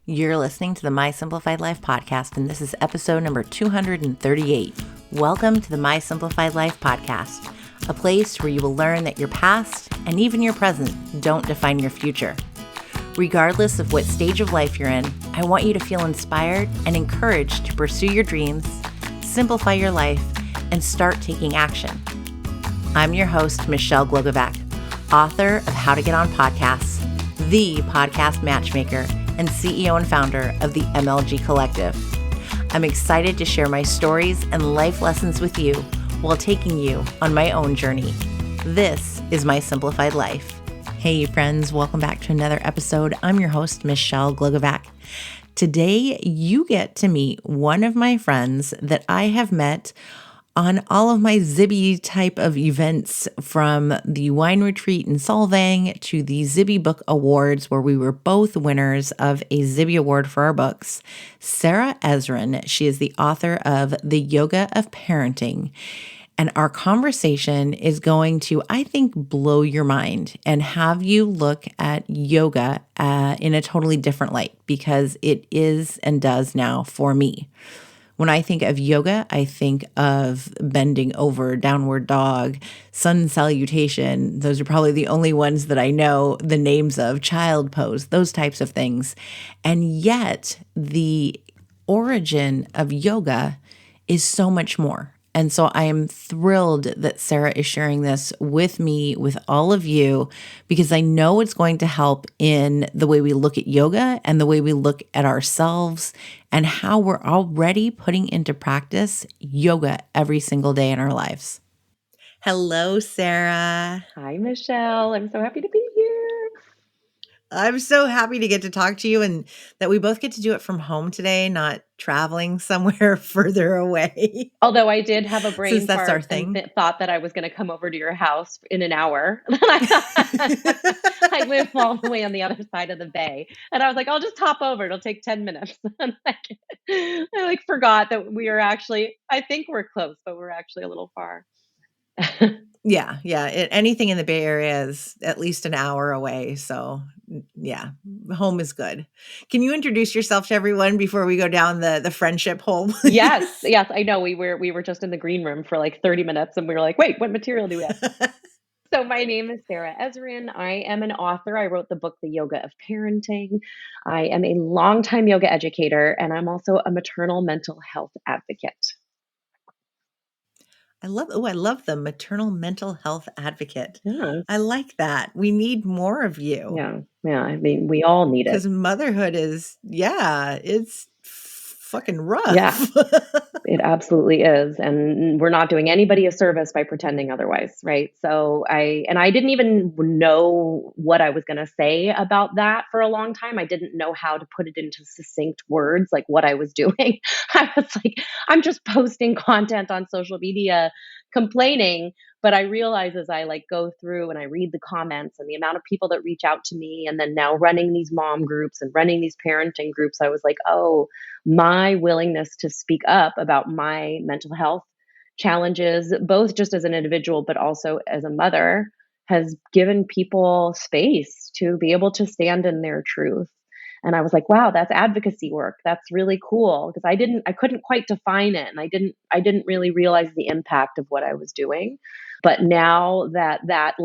You're listening to the My Simplified Life podcast, and this is episode number 238. Welcome to the My Simplified Life podcast, a place where you will learn that your past and even your present don't define your future. Regardless of what stage of life you're in, I want you to feel inspired and encouraged to pursue your dreams, simplify your life, and start taking action. I'm your host, Michelle Glogovac, author of How to Get on Podcasts, the podcast matchmaker, and CEO and founder of the MLG Collective. I'm excited to share my stories and life lessons with you while taking you on my own journey. This is My Simplified Life. Hey friends, welcome back to another episode. I'm your host, Michelle Glogovac. Today, you get to meet one of my friends that I have met on all of my Zibby type of events, from the wine retreat in Solvang to the Zibby Book Awards, where we were both winners of a Zibby Award for our books. Sarah Ezrin, she is the author of The Yoga of Parenting. And our conversation is going to, I think, blow your mind and have you look at yoga in a totally different light, because it is and does now for me. When I think of yoga, I think of bending over, downward dog, sun salutation. Those are probably the only ones that I know the names of, child pose, those types of things. And yet the origin of yoga is so much more. And so I am thrilled that Sarah is sharing this with me, with all of you, because I know it's going to help in the way we look at yoga and the way we look at ourselves and how we're already putting into practice yoga every single day in our lives. Hello, Sarah. Hi, Michelle. I'm so happy to be here. I'm so happy to get to talk to you and that we both get to do it from home today, not traveling somewhere further away. Although I did have a brain Since that's our fart thing. and thought that I was going to come over to your house in an hour. I live all the way on the other side of the bay. And I was like, I'll just hop over. It'll take 10 minutes. And I forgot that we are actually, I think we're close, but we're actually a little far. Yeah. Anything in the Bay Area is at least an hour away. So yeah, home is good. Can you introduce yourself to everyone before we go down the friendship hole? Yes, I know. We were just in the green room for like 30 minutes and we were like, wait, what material do we have? So my name is Sarah Ezrin. I am an author. I wrote the book, The Yoga of Parenting. I am a longtime yoga educator, and I'm also a maternal mental health advocate. I love the maternal mental health advocate. Yeah. I like that. We need more of you. Yeah. I mean, we all need it. Because motherhood is, it's fucking rough. Yeah. It absolutely is. And we're not doing anybody a service by pretending otherwise, right? So I didn't even know what I was going to say about that for a long time. I didn't know how to put it into succinct words, like what I was doing. I was like, I'm just posting content on social media complaining. But I realize as I go through and I read the comments and the amount of people that reach out to me, and then now running these mom groups and running these parenting groups, I was like, oh, my willingness to speak up about my mental health challenges, both just as an individual, but also as a mother, has given people space to be able to stand in their truth. And I was like, wow, that's advocacy work. That's really cool. Because I couldn't quite define it. And I didn't really realize the impact of what I was doing. But now that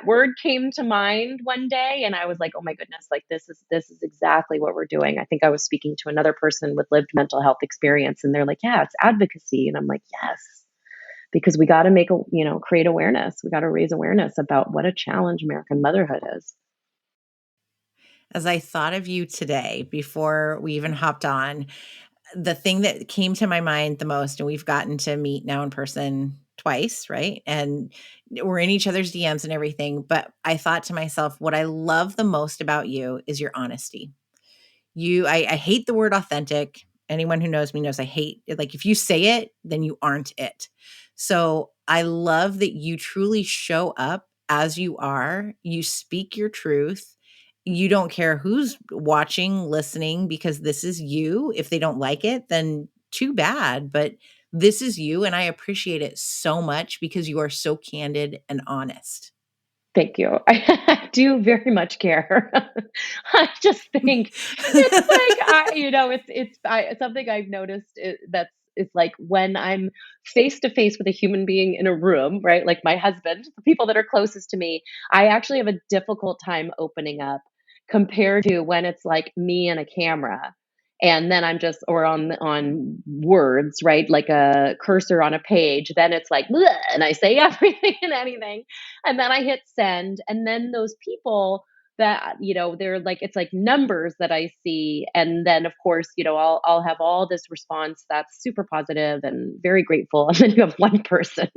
word came to mind one day, and I was like, oh my goodness, this is exactly what we're doing. I think I was speaking to another person with lived mental health experience, and they're like, yeah, it's advocacy. And I'm like, yes, because we got to create awareness. We got to raise awareness about what a challenge American motherhood is. As I thought of you today, before we even hopped on, the thing that came to my mind the most, and we've gotten to meet now in person twice, right? And we're in each other's DMs and everything. But I thought to myself, what I love the most about you is your honesty. I hate the word authentic. Anyone who knows me knows I hate it. Like, if you say it, then you aren't it. So I love that you truly show up as you are. You speak your truth. You don't care who's watching, listening, because this is you. If they don't like it, then too bad. But this is you. And I appreciate it so much because you are so candid and honest. Thank you. I do very much care. I just think it's like something I've noticed that's it's like when I'm face to face with a human being in a room, right? Like my husband, the people that are closest to me, I actually have a difficult time opening up compared to when it's like me and a camera. And then I'm just or on words, right? Like a cursor on a page, then it's like, "Bleh," and I say everything and anything, and then I hit send, and then those people that, they're like it's like numbers that I see, and then, of course, I'll have all this response that's super positive and very grateful, and then you have one person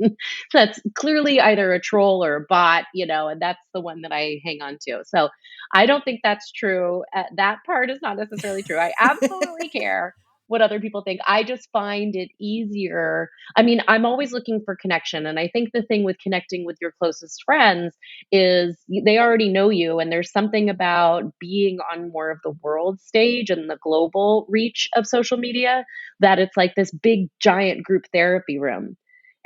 that's clearly either a troll or a bot, and that's the one that I hang on to. So I don't think that's true. That part is not necessarily true. I absolutely care what other people think. I just find it easier. I mean, I'm always looking for connection. And I think the thing with connecting with your closest friends is they already know you. And there's something about being on more of the world stage and the global reach of social media that it's like this big, giant group therapy room.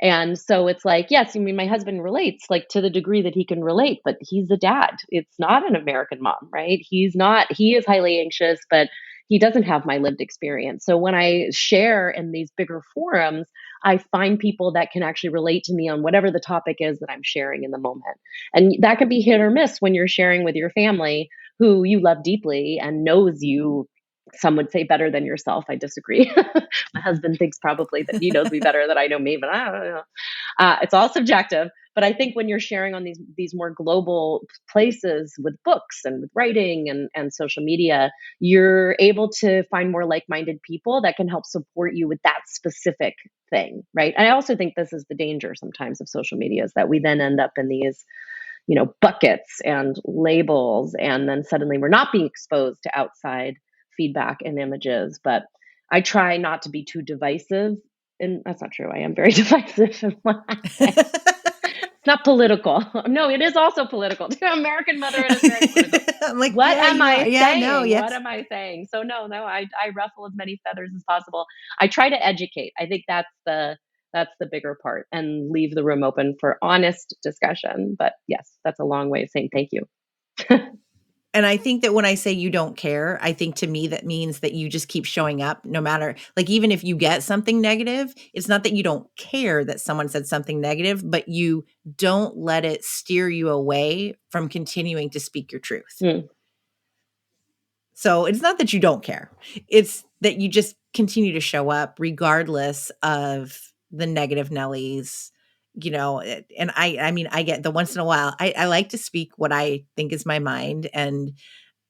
And so it's like, yes, I mean, my husband relates like to the degree that he can relate, but he's a dad. It's not an American mom, right? He is highly anxious, but he doesn't have my lived experience. So when I share in these bigger forums, I find people that can actually relate to me on whatever the topic is that I'm sharing in the moment. And that can be hit or miss when you're sharing with your family who you love deeply and knows you, some would say, better than yourself. I disagree. My husband thinks probably that he knows me better than I know me, but I don't know. It's all subjective. But I think when you're sharing on these more global places with books and with writing and social media, you're able to find more like-minded people that can help support you with that specific thing, right? And I also think this is the danger sometimes of social media is that we then end up in these buckets and labels, and then suddenly we're not being exposed to outside feedback and images. But I try not to be too divisive, and that's not true. I am very divisive in what I say. It's not political. No, it is also political. American motherhood is very political. I'm like, What yeah, am you are. I Yeah, no, saying? What yes. am I saying? So no, I ruffle as many feathers as possible. I try to educate. I think that's the bigger part, and leave the room open for honest discussion. But yes, that's a long way of saying thank you. And I think that when I say you don't care, I think to me that means that you just keep showing up no matter, like, even if you get something negative, it's not that you don't care that someone said something negative, but you don't let it steer you away from continuing to speak your truth. Mm, So it's not that you don't care. It's that you just continue to show up regardless of the negative Nellies, and I mean, I get the once in a while, I like to speak what I think is my mind, and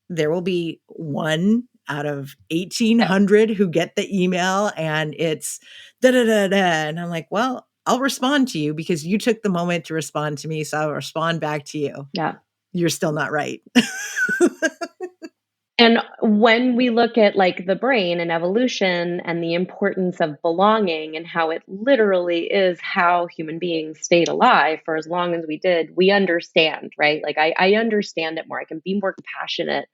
there will be one out of yeah, 1,800 who get the email and it's da da da da. And I'm like, well, I'll respond to you because you took the moment to respond to me. So I'll respond back to you. yeah. You're still not right. And when we look at like the brain and evolution and the importance of belonging and how it literally is how human beings stayed alive for as long as we did, we understand, right? Like I understand it more. I can be more compassionate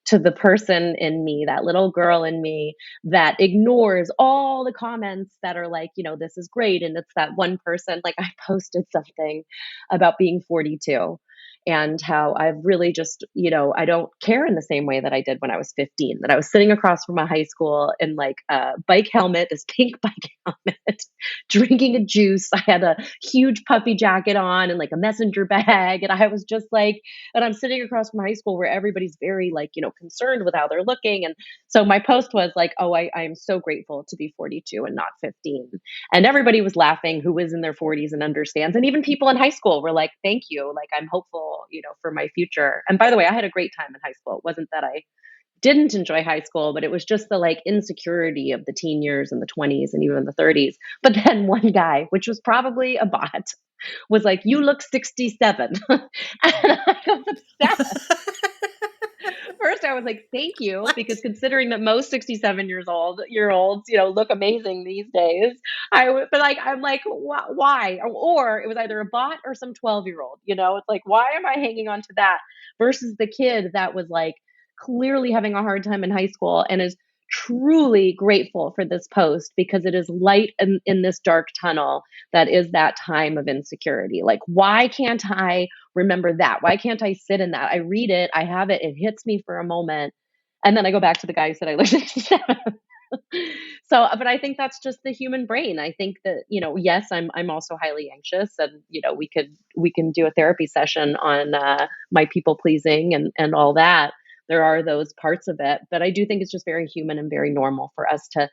to the person in me, that little girl in me that ignores all the comments that are like, this is great. And it's that one person, like I posted something about being 42 and how I've really just, I don't care in the same way that I did when I was 15, that I was sitting across from a high school in like a bike helmet, this pink bike helmet, drinking a juice. I had a huge puffy jacket on and like a messenger bag. And I was just like, and I'm sitting across from high school where everybody's very like, concerned with how they're looking. And so my post was like, oh, I am so grateful to be 42 and not 15. And everybody was laughing who was in their 40s and understands. And even people in high school were like, thank you. Like, I'm hopeful, for my future. And by the way, I had a great time in high school. It wasn't that I didn't enjoy high school, but it was just the like insecurity of the teen years and the 20s and even the 30s. But then one guy, which was probably a bot, was like, you look 67. And I was obsessed. First, I was like, thank you, What? because considering that most 67-year-olds, look amazing these days, but like, I'm like, why? Or it was either a bot or some 12-year-old, it's like, why am I hanging on to that versus the kid that was like clearly having a hard time in high school and is truly grateful for this post because it is light in this dark tunnel that is that time of insecurity. Like, why can't I remember that? Why can't I sit in that? I read it, I have it, it hits me for a moment. And then I go back to the guy who said I looked at so, but I think that's just the human brain. I think that, yes, I'm also highly anxious, and we can do a therapy session on my people pleasing and all that. There are those parts of it, but I do think it's just very human and very normal for us to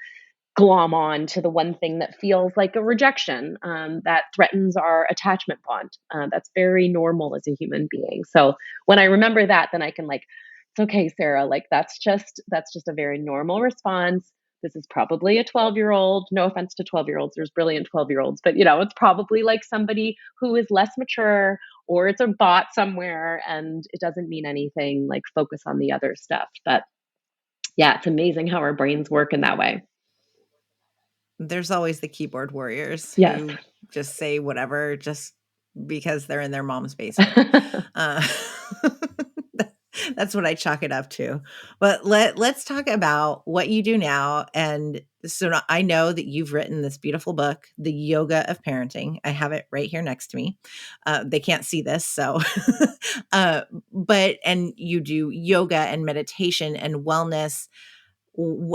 glom on to the one thing that feels like a rejection, that threatens our attachment bond. That's very normal as a human being. So when I remember that, then I can like, it's okay, Sarah. Like that's just a very normal response. This is probably a 12-year-old. No offense to 12-year-olds. There's brilliant 12-year-olds, but it's probably like somebody who is less mature, or it's a bot somewhere, and it doesn't mean anything. Like, focus on the other stuff. But yeah, it's amazing how our brains work in that way. There's always the keyboard warriors Yes. who just say whatever just because they're in their mom's basement. Uh, that's what I chalk it up to. But let's talk about what you do now. And so I know that you've written this beautiful book, The Yoga of Parenting. I have it right here next to me. They can't see this, so and you do yoga and meditation and wellness.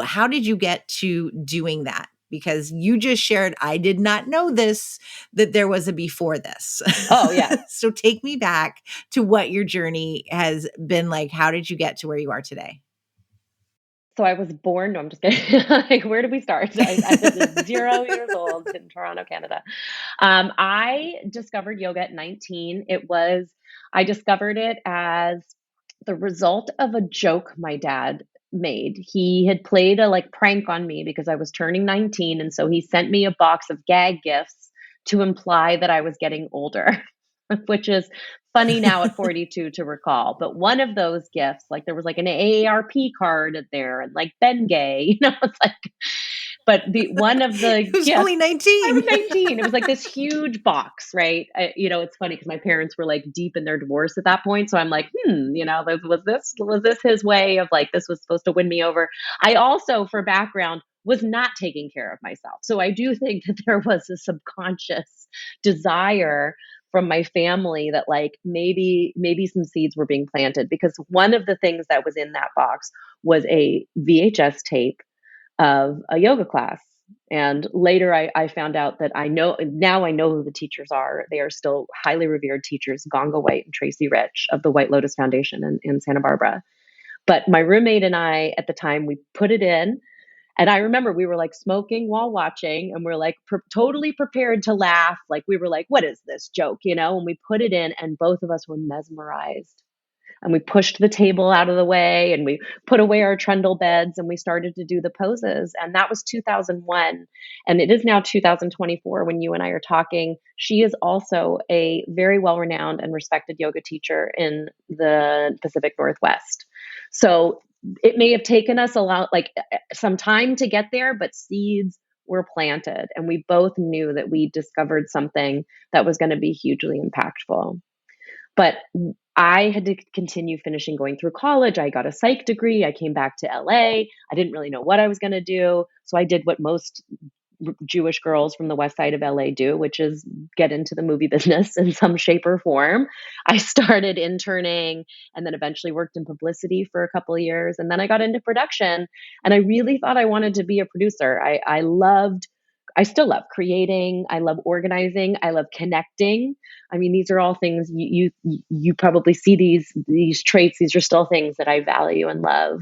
How did you get to doing that? Because you just shared, I did not know this, that there was a before this. Oh, yeah. So take me back to what your journey has been like. How did you get to where you are today? So I was born, no, I'm just kidding. Like, where did we start? I was 0 years old in Toronto, Canada. I discovered yoga at 19. I discovered it as the result of a joke my dad made. He had played a like prank on me because I was turning 19. And so he sent me a box of gag gifts to imply that I was getting older, which is funny now at 42 to recall. But one of those gifts, like, there was like an AARP card in there and like Bengay, it's like, but the one of the It was gifts, only 19. I was 19. It was like this huge box, right? It's funny because my parents were like deep in their divorce at that point. So I'm like, was this his way of like, this was supposed to win me over? I also, for background, was not taking care of myself. So I do think that there was a subconscious desire from my family that like maybe some seeds were being planted, because one of the things that was in that box was a VHS tape of a yoga class. And later I found out that I know who the teachers are. They are still highly revered teachers, Ganga White and Tracy Rich of the White Lotus Foundation in Santa Barbara. But my roommate and I at the time, we put it in. And I remember we were like smoking while watching, and we're like totally prepared to laugh. Like, we were like, what is this joke? And we put it in, and both of us were mesmerized. And we pushed the table out of the way, and we put away our trundle beds, and we started to do the poses. And that was 2001. And it is now 2024 when you and I are talking. She is also a very well-renowned and respected yoga teacher in the Pacific Northwest. So it may have taken us some time to get there, but seeds were planted. And we both knew that we discovered something that was going to be hugely impactful. But I had to continue finishing going through college. I got a psych degree. I came back to LA. I didn't really know what I was going to do. So I did what most Jewish girls from the west side of LA do, which is get into the movie business in some shape or form. I started interning and then eventually worked in publicity for a couple of years. And then I got into production, and I really thought I wanted to be a producer. I still love creating. I love organizing. I love connecting. I mean, these are all things you probably see these traits. These are still things that I value and love.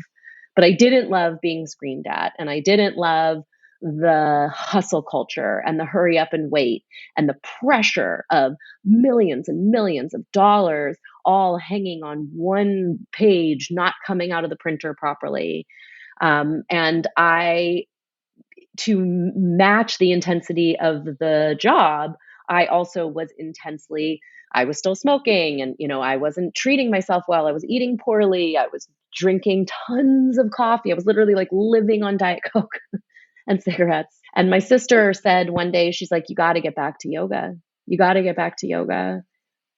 But I didn't love being screamed at, and I didn't love the hustle culture and the hurry up and wait and the pressure of millions and millions of dollars all hanging on one page, not coming out of the printer properly. And to match the intensity of the job, I also I was still smoking, and, I wasn't treating myself well. I was eating poorly. I was drinking tons of coffee. I was literally like living on Diet Coke and cigarettes. And my sister said one day, she's like, you got to get back to yoga. You got to get back to yoga.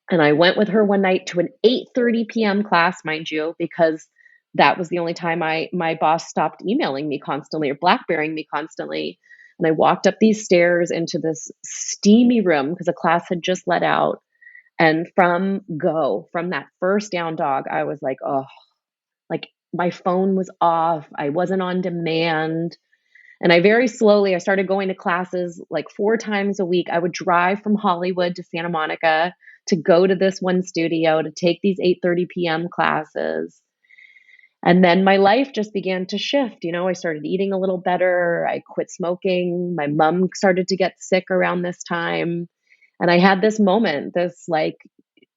And I went with her one night to an 8:30 p.m. class, mind you, because that was the only time my boss stopped emailing me constantly or blackberrying me constantly. And I walked up these stairs into this steamy room because a class had just let out. And from that first down dog, I was like, oh, like my phone was off. I wasn't on demand. And I very slowly, I started going to classes like 4 times a week. I would drive from Hollywood to Santa Monica to go to this one studio to take these 8:30 p.m. classes. And then my life just began to shift. I started eating a little better. I quit smoking. My mom started to get sick around this time. And I had this moment, this like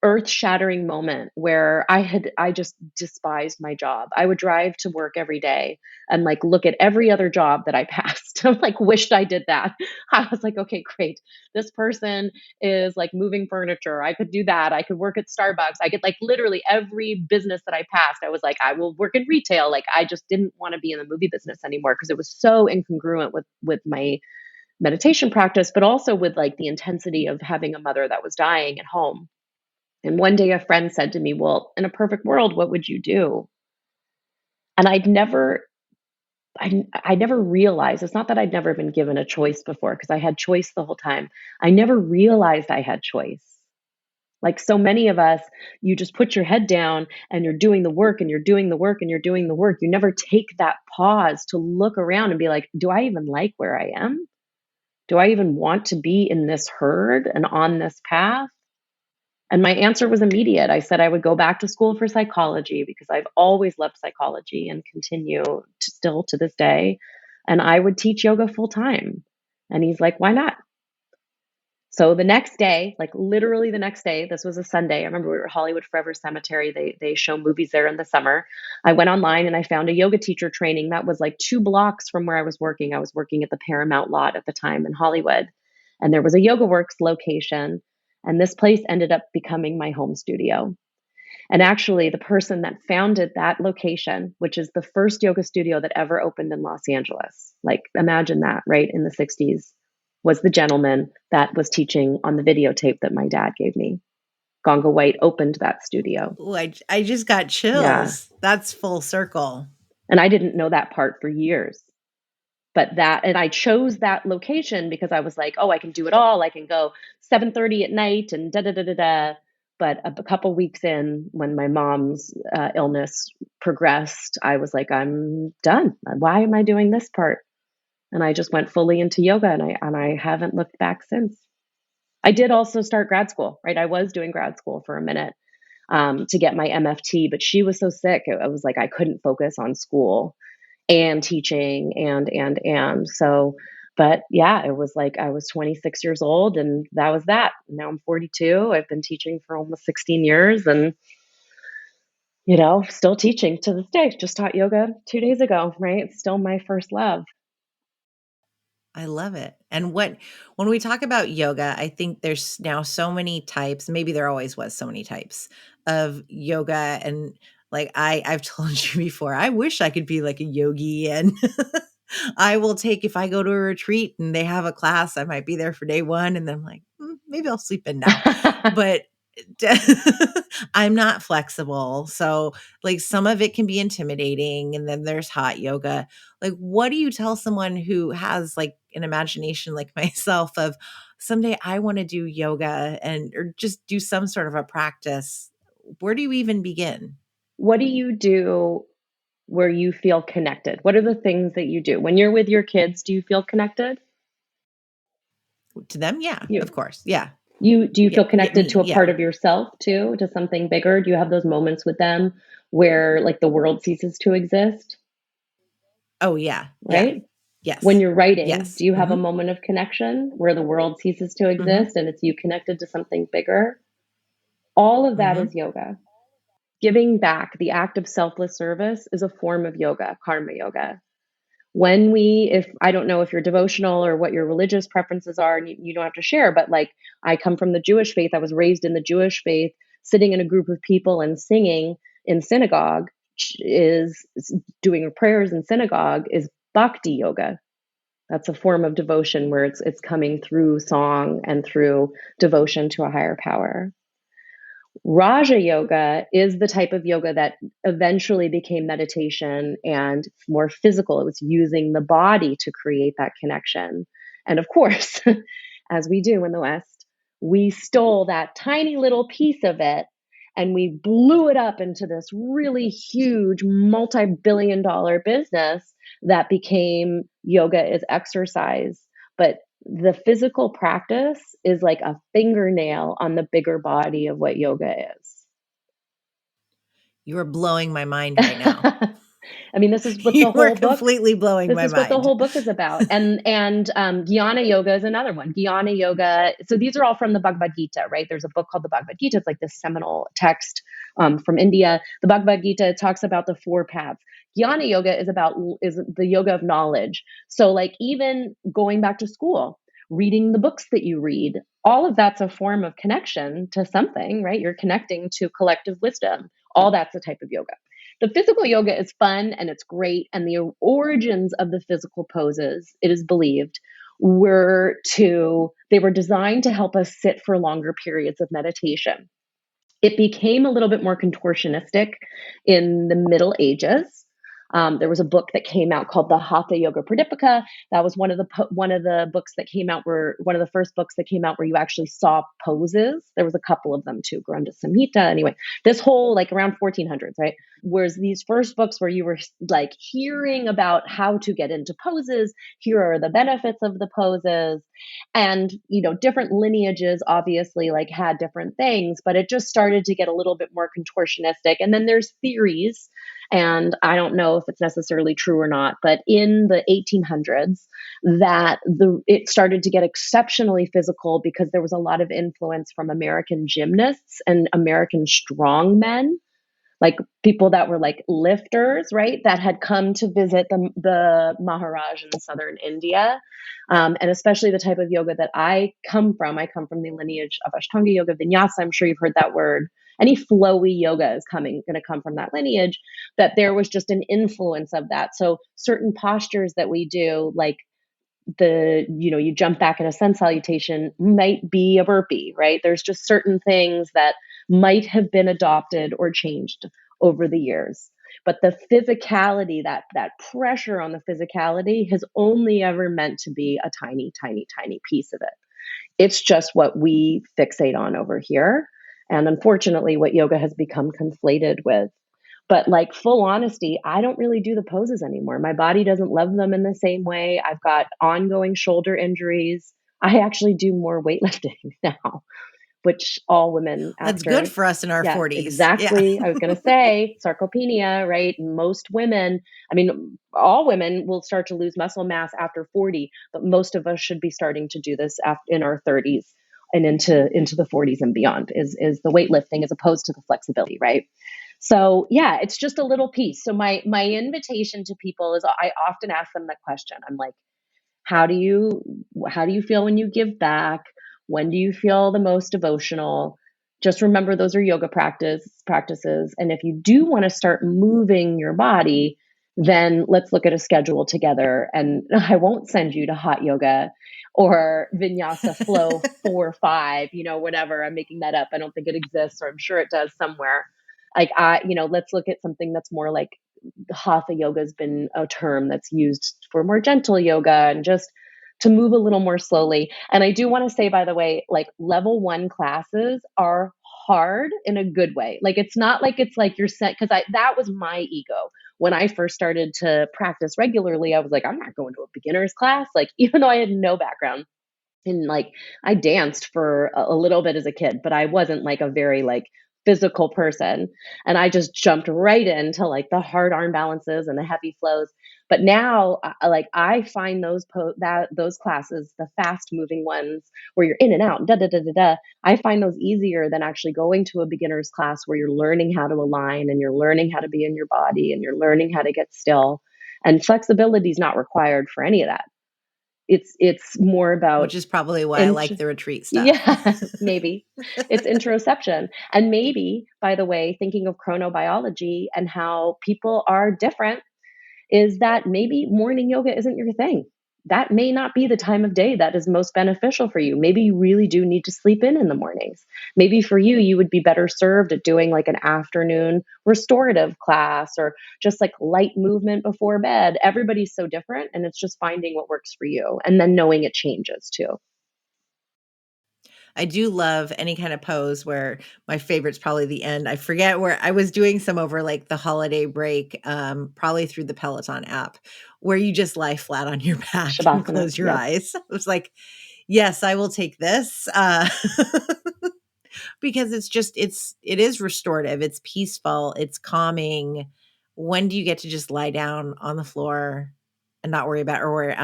earth-shattering moment where I just despised my job. I would drive to work every day and like look at every other job that I passed. I'm like, wished I did that. I was like, okay, great. This person is like moving furniture. I could do that. I could work at Starbucks. I could like literally every business that I passed. I was like, I will work in retail. Like I just didn't want to be in the movie business anymore because it was so incongruent with my meditation practice, but also with like the intensity of having a mother that was dying at home. And one day a friend said to me, well, in a perfect world, what would you do? And I never realized, it's not that I'd never been given a choice before because I had choice the whole time. I never realized I had choice. Like so many of us, you just put your head down and you're doing the work and you're doing the work and you're doing the work. You never take that pause to look around and be like, do I even like where I am? Do I even want to be in this herd and on this path? And my answer was immediate. I said I would go back to school for psychology because I've always loved psychology and continue to still to this day. And I would teach yoga full time. And he's like, why not? So the next day, like literally the next day, this was a Sunday. I remember we were at Hollywood Forever Cemetery. They show movies there in the summer. I went online and I found a yoga teacher training that was like 2 blocks from where I was working. I was working at the Paramount lot at the time in Hollywood. And there was a Yoga Works location. And this place ended up becoming my home studio. And actually, the person that founded that location, which is the first yoga studio that ever opened in Los Angeles, like imagine that, right, in the 60s, was the gentleman that was teaching on the videotape that my dad gave me. Gonga White opened that studio. Ooh, I just got Yeah. chills. That's full circle. And I didn't know that part for years. And I chose that location because I was like, oh, I can do it all. I can go 7:30 at night and da da da da da. But a couple weeks in, when my mom's illness progressed, I was like, I'm done. Why am I doing this part? And I just went fully into yoga, and I haven't looked back since. I did also start grad school, right? I was doing grad school for a minute to get my MFT, but she was so sick. It was like I couldn't focus on school and teaching and so, but yeah, it was like I was 26 years old and that was that. Now I'm 42. I've been teaching for almost 16 years and still teaching to this day. Just taught yoga 2 days ago, right? It's still my first love. I love it. And when we talk about yoga, I think there's now so many types, maybe there always was so many types of yoga. And like I've told you before, I wish I could be like a yogi and I will take if I go to a retreat and they have a class, I might be there for day one and then I'm like, maybe I'll sleep in now. But I'm not flexible. So like some of it can be intimidating and then there's hot yoga. Like what do you tell someone who has like an imagination like myself of someday I want to do yoga and or just do some sort of a practice? Where do you even begin? What do you do where you feel connected? What are the things that you do when you're with your kids? Do you feel connected? To them? Yeah, You of course. Yeah. do you Yeah. feel Yeah. connected Me. to a part Yeah. of yourself too, to something bigger? Do you have those moments with them where like the world ceases to exist, Oh, yeah. Yeah. right? When Yes. you're writing, Yes. do you have a Mm-hmm. moment of connection where the world ceases to Mm-hmm. exist and it's you connected to something bigger? All of that Mm-hmm. is yoga. Giving back, the act of selfless service, is a form of yoga, karma yoga. If I don't know if you're devotional or what your religious preferences are, and you don't have to share, but like I come from the Jewish faith, I was raised in the Jewish faith. Sitting in a group of people and singing in synagogue is doing prayers in synagogue is bhakti yoga. That's a form of devotion where it's coming through song and through devotion to a higher power. Raja yoga is the type of yoga that eventually became meditation and more physical. It was using the body to create that connection. And of course, as we do in the West, we stole that tiny little piece of it and we blew it up into this really huge multi-billion dollar business that became yoga is exercise. But the physical practice is like a fingernail on the bigger body of what yoga is. You are blowing my mind right now. I mean, this is what the You are whole book completely blowing this my is what the mind. whole book is about. And Jnana Yoga is another one. Jnana Yoga. So these are all from the Bhagavad Gita, right? There's a book called the Bhagavad Gita. It's like this seminal text from India. The Bhagavad Gita talks about the four paths. Jnana Yoga is the yoga of knowledge. So like even going back to school, reading the books that you read, all of that's a form of connection to something, right? You're connecting to collective wisdom. All that's a type of yoga. The physical yoga is fun and it's great. And the origins of the physical poses, it is believed, they were designed to help us sit for longer periods of meditation. It became a little bit more contortionistic in the Middle Ages. There was a book that came out called the Hatha Yoga Pradipika. That was one of the books that came out where one of the first books that came out where you actually saw poses. There was a couple of them too, Grunda Samhita. Anyway, this whole like around 1400s, right? Whereas these first books where you were like hearing about how to get into poses, here are the benefits of the poses, and different lineages obviously like had different things, but it just started to get a little bit more contortionistic. And then there's theories, and I don't know if it's necessarily true or not, but in the 1800s that it started to get exceptionally physical because there was a lot of influence from American gymnasts and American strongmen, like people that were like lifters, right? That had come to visit the Maharaj in southern India. And especially the type of yoga that I come from. I come from the lineage of Ashtanga yoga, Vinyasa. I'm sure you've heard that word. Any flowy yoga is going to come from that lineage, that there was just an influence of that. So certain postures that we do, like you jump back in a sun salutation, might be a burpee, right? There's just certain things that might have been adopted or changed over the years. But the physicality, that pressure on the physicality has only ever meant to be a tiny, tiny, tiny piece of it. It's just what we fixate on over here. And unfortunately, what yoga has become conflated with. But like full honesty, I don't really do the poses anymore. My body doesn't love them in the same way. I've got ongoing shoulder injuries. I actually do more weightlifting now, which all women That's good after. for us in our Yeah, 40s. Yeah. exactly. I was going to say sarcopenia, right? Most women, I mean, all women will start to lose muscle mass after 40, but most of us should be starting to do this in our 30s and into the 40s and beyond is the weightlifting as opposed to the flexibility, right? So yeah, it's just a little piece. So my invitation to people is I often ask them that question. I'm like, how do you feel when you give back? When do you feel the most devotional? Just remember those are yoga practices. And if you do want to start moving your body, then let's look at a schedule together. And I won't send you to hot yoga or vinyasa flow 4 or 5, whatever. I'm making that up. I don't think it exists, or I'm sure it does somewhere. Like let's look at something that's more like hatha yoga has been a term that's used for more gentle yoga and just to move a little more slowly. And I do want to say, by the way, like level 1 classes are hard in a good way. Like it's not like it's like you're sent, because that was my ego. When I first started to practice regularly, I was like, I'm not going to a beginner's class. Like, even though I had no background and like I danced for a little bit as a kid, but I wasn't like a very like physical person, and I just jumped right into like the hard arm balances and the heavy flows. But now like I find those classes, the fast moving ones where you're in and out, da da da da da, I find those easier than actually going to a beginner's class where you're learning how to align and you're learning how to be in your body and you're learning how to get still, and flexibility is not required for any of that. It's more about Which is probably why I int- like the retreat stuff. yeah, maybe it's interoception. And maybe, by the way, thinking of chronobiology and how people are different, is that maybe morning yoga isn't your thing. that may not be the time of day that is most beneficial for you. Maybe you really do need to sleep in the mornings. Maybe for you, you would be better served at doing like an afternoon restorative class or just like light movement before bed. Everybody's so different, and it's just finding what works for you and then knowing it changes too. I do love any kind of pose where my favorite's probably the end. I forget where I was doing some over like the holiday break, probably through the Peloton app, where you just lie flat on your back and Shavasana. close your Yep. eyes. I was like, yes, I will take this. Because it is restorative, it's peaceful, it's calming. When do you get to just lie down on the floor and not worry about, or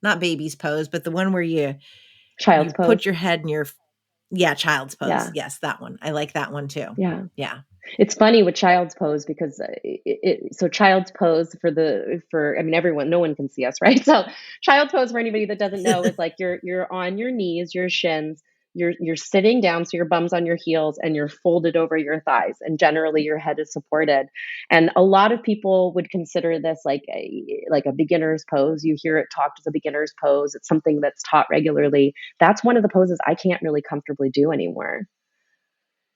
not baby's pose, but the one where you Child's put pose. your head in your yeah, child's pose. Yeah. Yes, that one. I like that one too. Yeah. Yeah. It's funny with child's pose because so child's pose for I mean everyone, no one can see us, right? So child's pose for anybody that doesn't know is like you're on your knees, your shins, you're sitting down, so your bum's on your heels and you're folded over your thighs, and generally your head is supported. And a lot of people would consider this like a beginner's pose. You hear it talked as a beginner's pose. It's something that's taught regularly. That's one of the poses I can't really comfortably do anymore.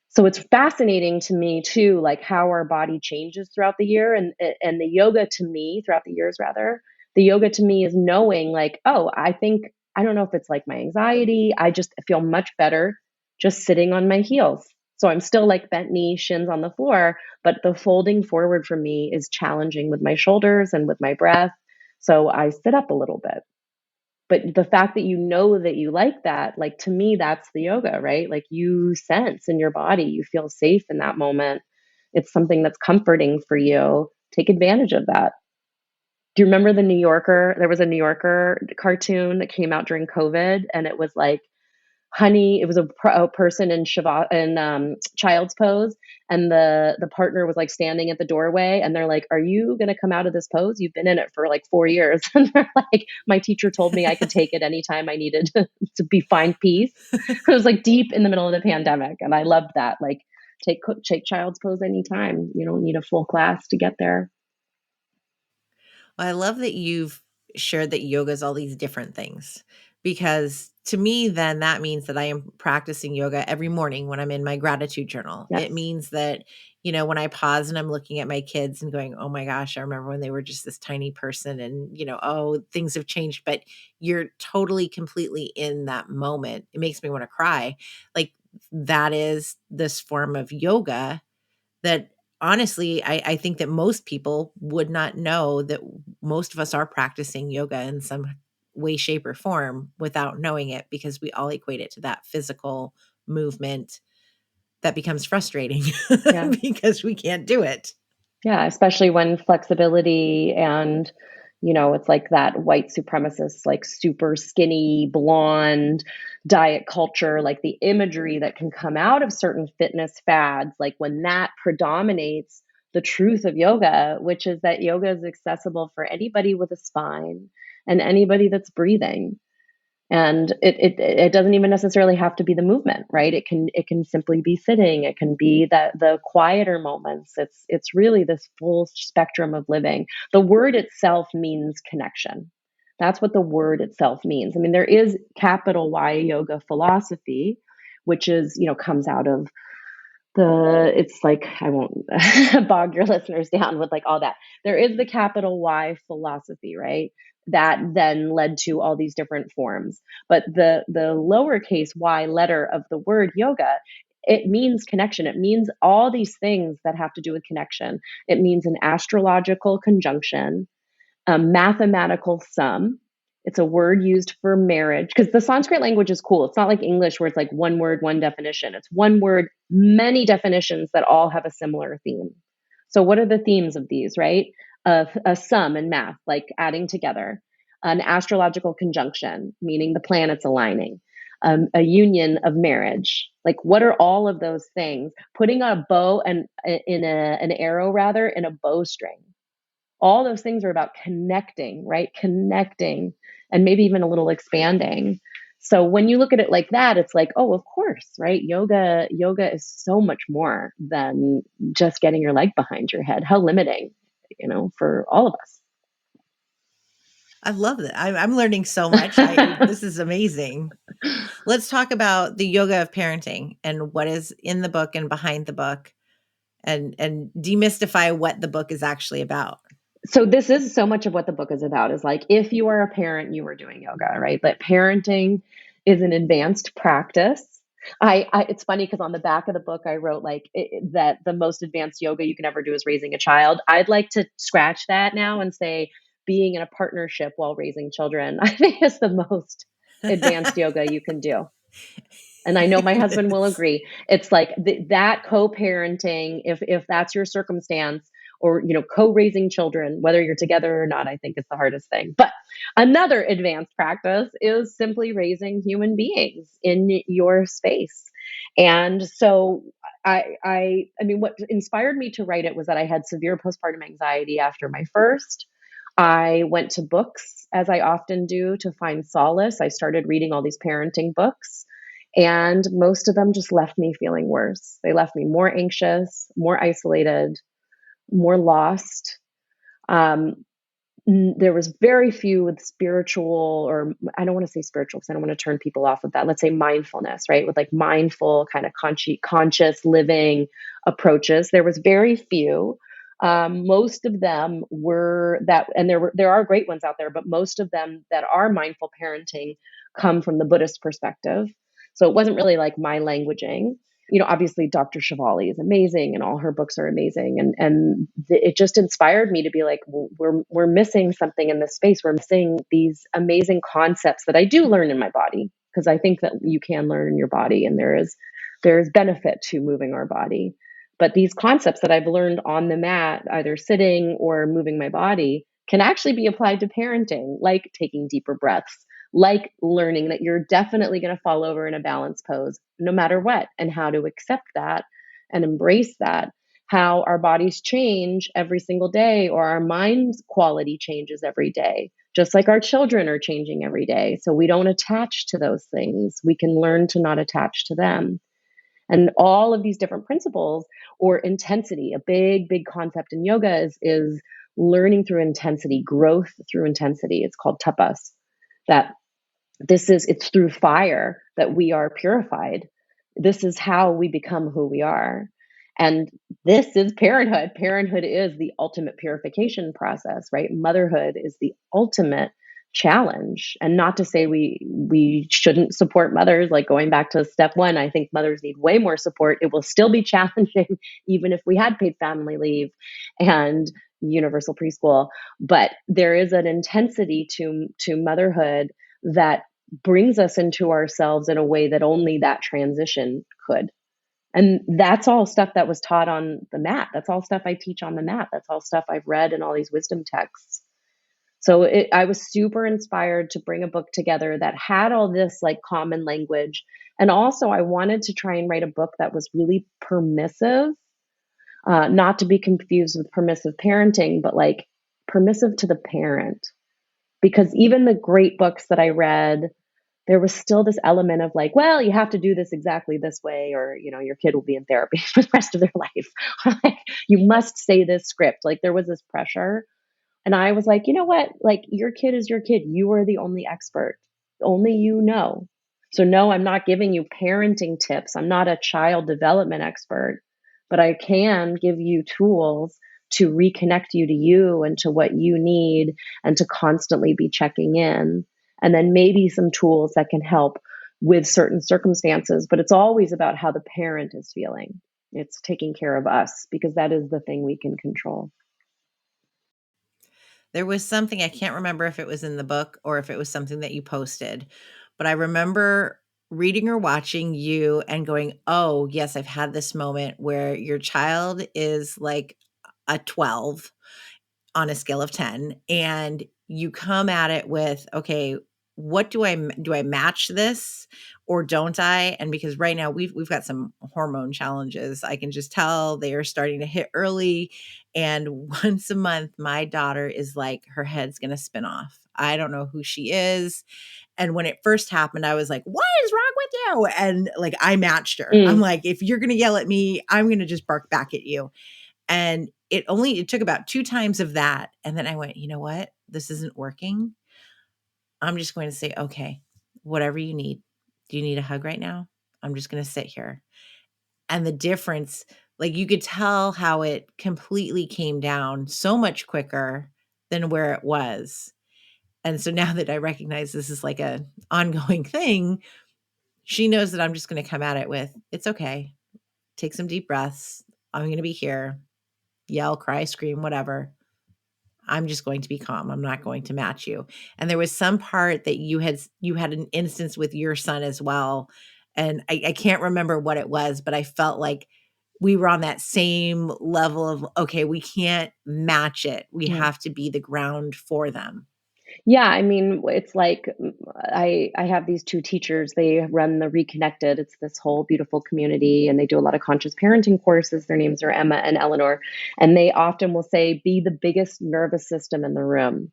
So it's fascinating to me too, like how our body changes throughout the year, and the yoga to me throughout the years rather, the yoga to me is knowing like, oh, I think I don't know if it's like my anxiety, I just feel much better just sitting on my heels. So I'm still like bent knee, shins on the floor, but the folding forward for me is challenging with my shoulders and with my breath. So I sit up a little bit. But the fact that you know that you like that, like to me, that's the yoga, right? Like you sense in your body, you feel safe in that moment. It's something that's comforting for you. Take advantage of that. Do you remember the New Yorker? There was a New Yorker cartoon that came out during COVID, and it was like honey, it was a person in shiva in child's pose, and the partner was like standing at the doorway, and they're like, are you going to come out of this pose? You've been in it for like 4 years. And they're like, my teacher told me I could take it anytime I needed to be find peace. It was like deep in the middle of the pandemic, and I loved that. Like take child's pose anytime. You don't need a full class to get there. Well, I love that you've shared that yoga is all these different things, because to me, then that means that I am practicing yoga every morning when I'm in my gratitude journal. It Yes. means that, when I pause and I'm looking at my kids and going, oh my gosh, I remember when they were just this tiny person and, oh, things have changed, but you're totally, completely in that moment. It makes me want to cry. Like that is this form of yoga that honestly, I think that most people would not know that most of us are practicing yoga in some way, shape, or form without knowing it, because we all equate it to that physical movement that becomes frustrating Yeah. because we can't do it. Yeah, especially when flexibility and, it's like that white supremacist, like super skinny, blonde diet culture, like the imagery that can come out of certain fitness fads, like when that predominates the truth of yoga, which is that yoga is accessible for anybody with a spine and anybody that's breathing. And it doesn't even necessarily have to be the movement, right? It can simply be sitting, it can be that the quieter moments. It's really this full spectrum of living. The word itself means connection. That's what the word itself means. I mean, there is capital Y yoga philosophy, which is, comes out of it's like I won't bog your listeners down with like all that. There is the capital Y philosophy, right? That then led to all these different forms. But the lowercase y letter of the word yoga, it means connection. It means all these things that have to do with connection. It means an astrological conjunction, a mathematical sum. It's a word used for marriage because the Sanskrit language is cool. It's not like English where it's like one word, one definition. It's one word, many definitions that all have a similar theme. So, what are the themes of these, right? A sum in math, like adding together, an astrological conjunction, meaning the planets aligning, a union of marriage. Like, what are all of those things? Putting a bow and an arrow rather in a bowstring, all those things are about connecting, right? Connecting and maybe even a little expanding. So when you look at it like that, it's like, oh, of course, right? Yoga is so much more than just getting your leg behind your head. How limiting, for all of us. I love that. I'm learning so much. This is amazing. Let's talk about the yoga of parenting and what is in the book and behind the book, and demystify what the book is actually about. So this is so much of what the book is about, is like, if you are a parent, you are doing yoga, right? But parenting is an advanced practice. It's funny because on the back of the book, I wrote like that the most advanced yoga you can ever do is raising a child. I'd like to scratch that now and say being in a partnership while raising children, I think, is the most advanced yoga you can do. And I know my It husband will is. agree. It's like that co-parenting, if that's your circumstance, or co-raising children, whether you're together or not, I think is the hardest thing. But another advanced practice is simply raising human beings in your space. And so I mean, what inspired me to write it was that I had severe postpartum anxiety after my first. I went to books, as I often do, to find solace. I started reading all these parenting books, and most of them just left me feeling worse. They left me more anxious, more isolated, more lost. Um, there was very few with spiritual, or I don't want to say spiritual because I don't want to turn people off with that. Let's say mindfulness, right? With like mindful kind of conscious living approaches. There was very few. Most of them were that, and there are great ones out there, but most of them that are mindful parenting come from the Buddhist perspective. So it wasn't really like my languaging. Obviously Dr. Shivali is amazing and all her books are amazing. It just inspired me to be like, well, we're missing something in this space. We're missing these amazing concepts that I do learn in my body, because I think that you can learn in your body, and there is benefit to moving our body. But these concepts that I've learned on the mat, either sitting or moving my body, can actually be applied to parenting, like taking deeper breaths, like learning that you're definitely going to fall over in a balance pose no matter what, and how to accept that and embrace that. How our bodies change every single day, or our mind's quality changes every day, just like our children are changing every day. So we don't attach to those things. We can learn to not attach to them. And all of these different principles, or intensity, a big concept in yoga is learning through intensity, growth through intensity. It's called tapas. That it's through fire that we are purified. This is how we become who we are. And this is parenthood. Parenthood is the ultimate purification process, right? Motherhood is the ultimate challenge. And not to say we shouldn't support mothers. Like, going back to step one, I think mothers need way more support. It will still be challenging even if we had paid family leave and universal preschool. But there is an intensity to motherhood that brings us into ourselves in a way that only that transition could. And that's all stuff that was taught on the mat. That's all stuff I teach on the mat. That's all stuff I've read in all these wisdom texts. So I was super inspired to bring a book together that had all this like common language. And also, I wanted to try and write a book that was really permissive, not to be confused with permissive parenting, but like permissive to the parent. Because even the great books that I read, there was still this element of like, well, you have to do this exactly this way, or your kid will be in therapy for the rest of their life. Like, you must say this script. Like, there was this pressure. And I was like, you know what? Like, your kid is your kid. You are the only expert. Only you know. So no, I'm not giving you parenting tips. I'm not a child development expert, but I can give you tools to reconnect you to you and to what you need, and to constantly be checking in. And then maybe some tools that can help with certain circumstances, but it's always about how the parent is feeling. It's taking care of us, because that is the thing we can control. There was something, I can't remember if it was in the book or if it was something that you posted, but I remember reading or watching you and going, "Oh, yes, I've had this moment where your child is like a 12 on a scale of 10, and you come at it with, okay, what do I match this or don't I?" And because right now we've got some hormone challenges, I can just tell they are starting to hit early. And once a month, my daughter is like, her head's going to spin off. I don't know who she is. And when it first happened, I was like, "What is wrong with you?" And like, I matched her. I'm Mm, like, if you're going to yell at me, I'm going to just bark back at you. And it took about 2 times of that, and then I went, "You know what? This isn't working." I'm just going to say, okay, whatever you need. Do you need a hug right now? I'm just going to sit here. And the difference, like you could tell how it completely came down so much quicker than where it was. And so now that I recognize this is like a ongoing thing, she knows that I'm just going to come at it with, it's okay. Take some deep breaths. I'm going to be here. Yell, cry, scream, whatever. I'm just going to be calm. I'm not going to match you. And there was some part that you had an instance with your son as well. And I can't remember what it was, but I felt like we were on that same level of, okay, we can't match it. We Yeah. have to be the ground for them. Yeah, I mean, it's like I have these two teachers. They run the Reconnected. It's this whole beautiful community, and they do a lot of conscious parenting courses. Their names are Emma and Eleanor, and they often will say, "Be the biggest nervous system in the room."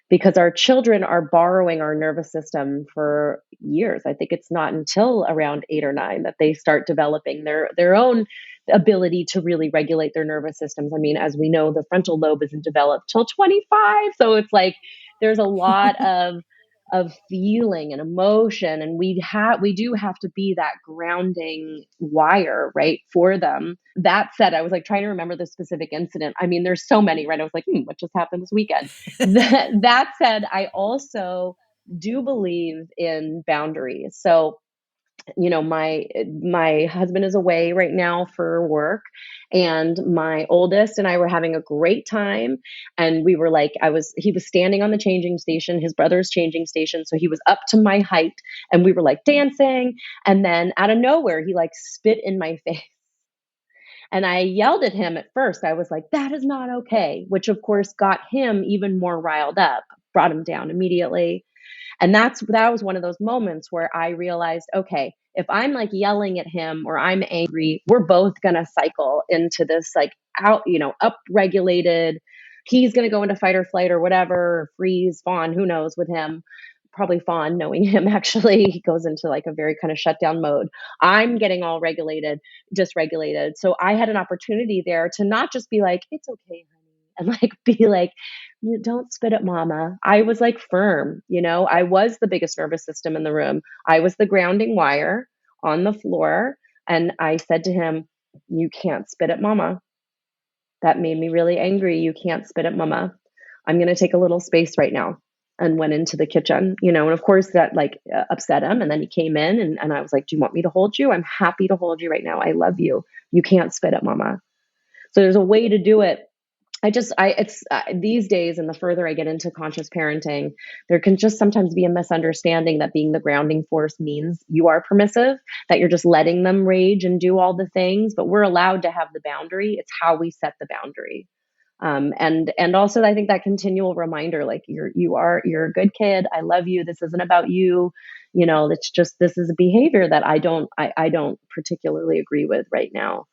Because our children are borrowing our nervous system for years. I think it's not until around 8 or 9 that they start developing their own ability to really regulate their nervous systems. I mean, as we know, the frontal lobe isn't developed till 25, so it's like there's a lot of feeling and emotion, and we do have to be that grounding wire, right, for them. That said, I was like trying to remember the specific incident. I mean, there's so many, right? I was like, what just happened this weekend? That said, I also do believe in boundaries. So, my husband is away right now for work, and my oldest and I were having a great time, and we were like, he was standing on the changing station, his brother's changing station, so he was up to my height, and we were like dancing, and then out of nowhere he like spit in my face. And I yelled at him at first. I was like, that is not okay, which of course got him even more riled up, brought him down immediately. And that was one of those moments where I realized, okay, if I'm like yelling at him or I'm angry, we're both going to cycle into this like upregulated. He's going to go into fight or flight or whatever, or freeze, fawn, who knows with him. Probably fawn, knowing him actually. He goes into like a very kind of shutdown mode. I'm getting all regulated, dysregulated. So I had an opportunity there to not just be like, it's okay, honey, and like be like, you don't spit at mama. I was like firm, I was the biggest nervous system in the room. I was the grounding wire on the floor. And I said to him, you can't spit at mama. That made me really angry. You can't spit at mama. I'm going to take a little space right now. And went into the kitchen, and of course that like upset him. And then he came in and I was like, do you want me to hold you? I'm happy to hold you right now. I love you. You can't spit at mama. So there's a way to do it. It's these days, and the further I get into conscious parenting, there can just sometimes be a misunderstanding that being the grounding force means you are permissive, that you're just letting them rage and do all the things, but we're allowed to have the boundary. It's how we set the boundary. And also I think that continual reminder, like you're a good kid. I love you. This isn't about you. It's just, this is a behavior that I don't particularly agree with right now.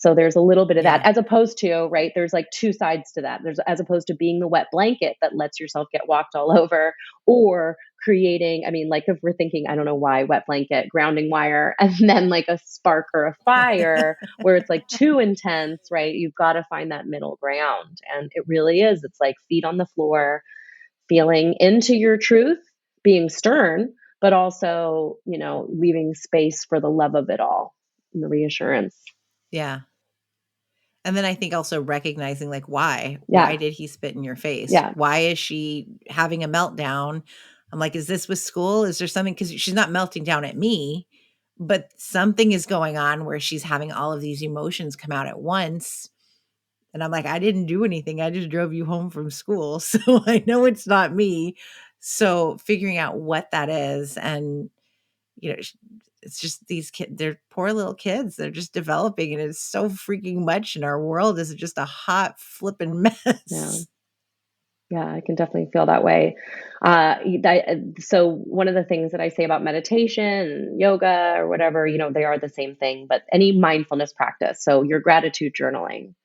So there's a little bit of that, Yeah. as opposed to, right, there's like two sides to that. There's, as opposed to being the wet blanket that lets yourself get walked all over, or creating, I mean, like if we're thinking, I don't know why, wet blanket, grounding wire, and then like a spark or a fire where it's like too intense, right? You've got to find that middle ground. And it really is. It's like feet on the floor, feeling into your truth, being stern, but also, leaving space for the love of it all and the reassurance. Yeah. And then I think also recognizing like why Yeah. did he spit in your face? Yeah. Why is she having a meltdown? I'm like, is this with school? Is there something? Because she's not melting down at me, but something is going on where she's having all of these emotions come out at once. And I'm like, I didn't do anything. I just drove you home from school. So I know it's not me. So figuring out what that is, and you know, it's just these kids, they're poor little kids. They're just developing, and it's so freaking much. And our world is just a hot flipping Yeah. mess. Yeah, I can definitely feel that way. So one of the things that I say about meditation, yoga, or whatever, they are the same thing, but any mindfulness practice. So your gratitude journaling,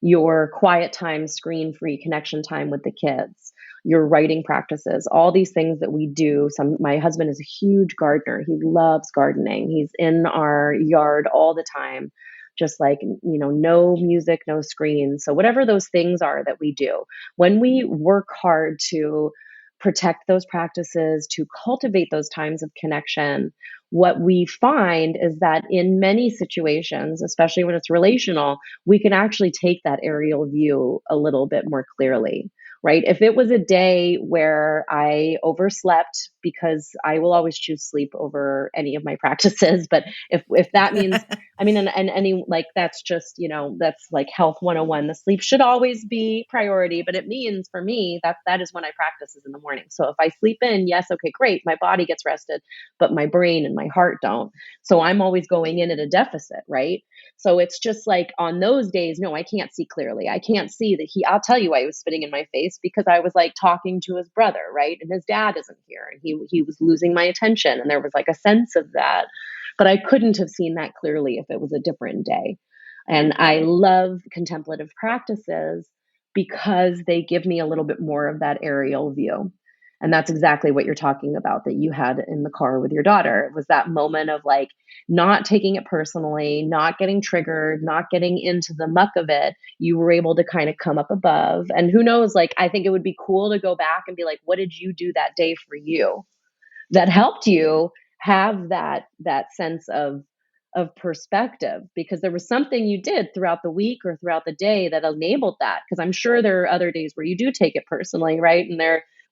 your quiet time, screen-free connection time with the kids, your writing practices, all these things that we do. My husband is a huge gardener. He loves gardening. He's in our yard all the time, just like, no music, no screens. So whatever those things are that we do, when we work hard to protect those practices, to cultivate those times of connection, what we find is that in many situations, especially when it's relational, we can actually take that aerial view a little bit more clearly, right? If it was a day where I overslept, because I will always choose sleep over any of my practices, but if that means, I mean, and any, like, that's just, that's like health 101. The sleep should always be priority, but it means for me that is when I practice is in the morning. So if I sleep in, yes, okay, great, my body gets rested, but my brain and my heart don't. So I'm always going in at a deficit, right? So it's just like on those days, no, I can't see clearly. I can't see that I'll tell you why he was spitting in my face, because I was like talking to his brother, right? And his dad isn't here, and he was losing my attention, and there was like a sense of that. But I couldn't have seen that clearly if it was a different day. And I love contemplative practices because they give me a little bit more of that aerial view. And that's exactly what you're talking about that you had in the car with your daughter. It was that moment of like not taking it personally, not getting triggered, not getting into the muck of it. You were able to kind of come up above. And who knows, like, I think it would be cool to go back and be like, what did you do that day for you that helped you have that sense of perspective? Because there was something you did throughout the week or throughout the day that enabled that. Because I'm sure there are other days where you do take it personally, right? And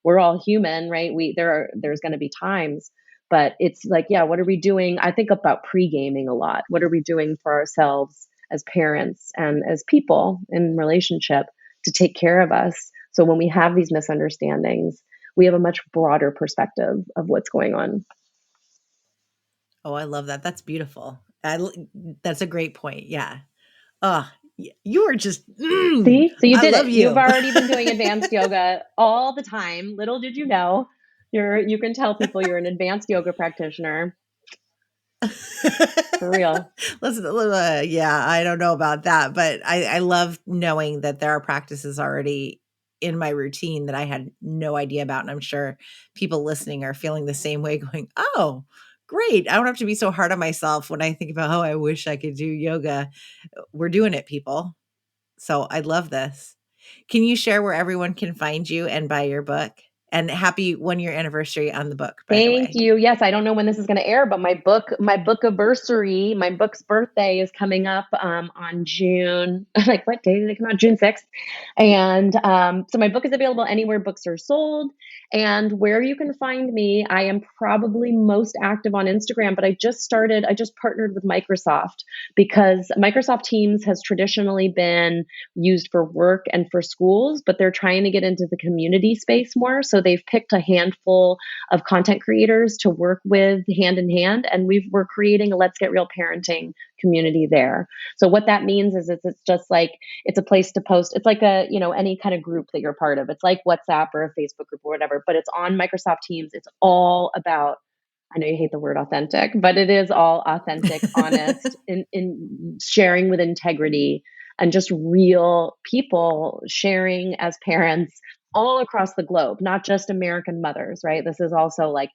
we're all human, right? There's going to be times, but it's like, yeah, what are we doing? I think about pre-gaming a lot. What are we doing for ourselves as parents and as people in relationship to take care of us? So when we have these misunderstandings, we have a much broader perspective of what's going on. Oh, I love that. That's beautiful. That's a great point. Yeah. Oh, you are just, See, so you I did love it. You've you. already been doing advanced yoga all the time. Little did you know, you can tell people you're an advanced yoga practitioner. For real. Listen, yeah, I don't know about that, but I love knowing that there are practices already in my routine that I had no idea about. And I'm sure people listening are feeling the same way, going, oh, great. I don't have to be so hard on myself when I think about, oh, I wish I could do yoga. We're doing it, people. So I love this. Can you share where everyone can find you and buy your book? And happy 1 year anniversary on the book, by the Thank way. you. Yes, I don't know when this is going to air, but my anniversary, my book's birthday is coming up on June. Like, what day did it come out? June 6th. And so my book is available anywhere books are sold. And where you can find me, I am probably most active on Instagram, but I just partnered with Microsoft, because Microsoft Teams has traditionally been used for work and for schools, but they're trying to get into the community space more. So they've picked a handful of content creators to work with hand in hand. And we're creating a Let's Get Real Parenting community there. So what that means is it's just like, it's a place to post. It's like any kind of group that you're part of. It's like WhatsApp or a Facebook group or whatever, but it's on Microsoft Teams. It's all about, I know you hate the word authentic, but it is all authentic, honest, in sharing with integrity, and just real people sharing as parents all across the globe, not just American mothers, right? This is also like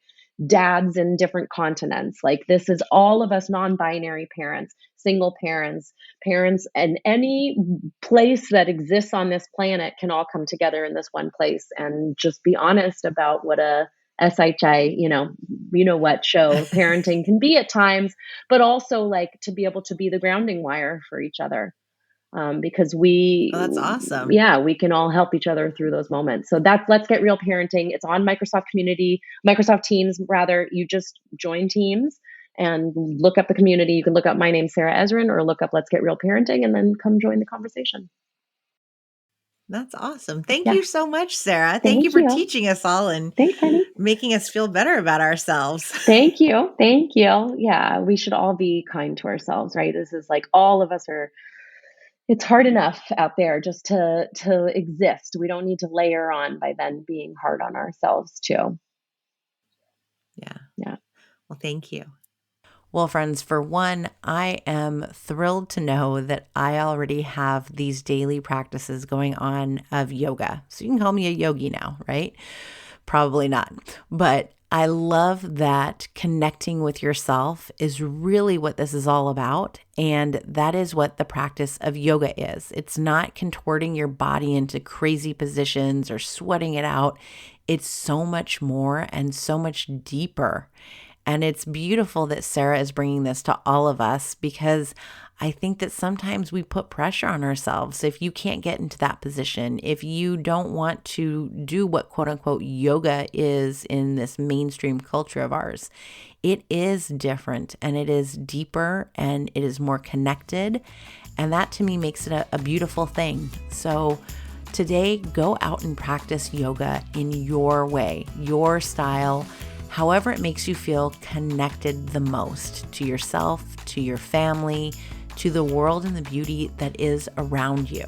dads in different continents. Like, this is all of us non-binary parents, single parents, parents, and any place that exists on this planet can all come together in this one place and just be honest about what a SHI, what show parenting can be at times, but also like to be able to be the grounding wire for each other. Because Oh, that's awesome. we can all help each other through those moments. So that's Let's Get Real Parenting. It's on Microsoft Teams, rather. You just join Teams and look up the community. You can look up my name, Sarah Ezrin, or look up Let's Get Real Parenting, and then come join the conversation. That's awesome. Thank Yeah. you so much, Sarah. Thank you Thank for you. teaching us all and Thanks, honey. making us feel better about ourselves. Thank you. Thank you. Yeah, we should all be kind to ourselves, right? This is like, all of us are, it's hard enough out there just to exist. We don't need to layer on by then being hard on ourselves too. Yeah. Yeah. Well, thank you. Well, friends, for one, I am thrilled to know that I already have these daily practices going on of yoga. So you can call me a yogi now, right? Probably not. But I love that connecting with yourself is really what this is all about. And that is what the practice of yoga is. It's not contorting your body into crazy positions or sweating it out. It's so much more and so much deeper. And it's beautiful that Sarah is bringing this to all of us, because I think that sometimes we put pressure on ourselves. If you can't get into that position, if you don't want to do what quote unquote yoga is in this mainstream culture of ours, it is different and it is deeper and it is more connected. And that to me makes it a beautiful thing. So today, go out and practice yoga in your way, your style, however it makes you feel connected the most to yourself, to your family, to the world and the beauty that is around you.